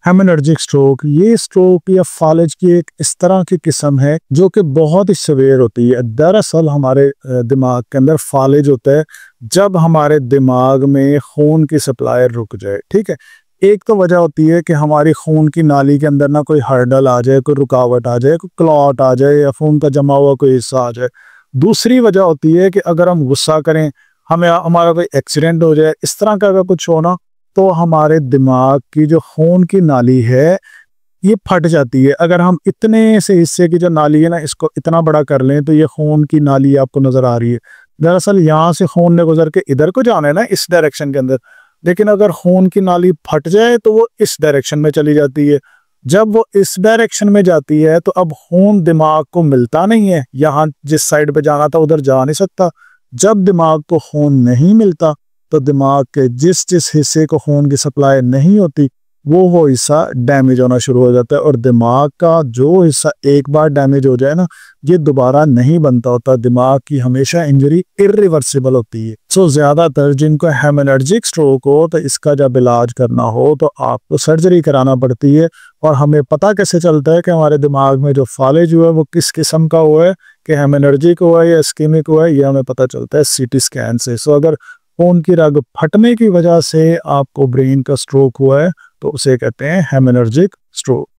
Haemorrhagic stroke, ये stroke या फालिज की एक इस तरह की किस्म है जो कि बहुत ही सवेयर होती है। दरअसल हमारे दिमाग के अंदर फालिज होता है जब हमारे दिमाग में खून की सप्लाई रुक जाए। ठीक है, एक तो वजह होती है कि हमारी खून की नाली के अंदर ना कोई हर्डल आ जाए, कोई रुकावट आ जाए, कोई क्लॉट आ जाए या खून का जमा हुआ कोई हिस्सा आ जाए। दूसरी वजह होती है कि अगर हम गुस्सा करें, हमें हमारा कोई एक्सीडेंट हो जाए, इस तरह का अगर कुछ हो ना, तो हमारे दिमाग की जो खून की नाली है ये फट जाती है। अगर हम इतने से हिस्से की जो नाली है ना, इसको इतना बड़ा कर लें तो ये खून की नाली आपको नजर आ रही है। दरअसल यहाँ से खून ने गुजर के इधर को जाना है ना, इस डायरेक्शन के अंदर, लेकिन अगर खून की नाली फट जाए तो वो इस डायरेक्शन में चली जाती है। जब वो इस डायरेक्शन में जाती है तो अब खून दिमाग को मिलता नहीं है, यहाँ जिस साइड पे जाना था उधर जा नहीं सकता। जब दिमाग को खून नहीं मिलता तो दिमाग के जिस जिस हिस्से को खून की सप्लाई नहीं होती वो हिस्सा डैमेज होना शुरू हो जाता है। और दिमाग का जो हिस्सा एक बार डैमेज हो जाए ना, ये दोबारा नहीं बनता होता। दिमाग की हमेशा इंजरी इरिवर्सिबल होती है। सो ज्यादातर जिनको हेमोरेजिक स्ट्रोक हो तो इसका जब इलाज करना हो तो आपको सर्जरी कराना पड़ती है। और हमें पता कैसे चलता है कि हमारे दिमाग में जो फालिज हुआ है वो किस किस्म का हुआ है, कि हेमोरेजिक हुआ है या इस्केमिक हुआ है, ये हमें पता चलता है सीटी स्कैन से। सो अगर खून की रग फटने की वजह से आपको ब्रेन का स्ट्रोक हुआ है तो उसे कहते हैं हेमोरेजिक स्ट्रोक।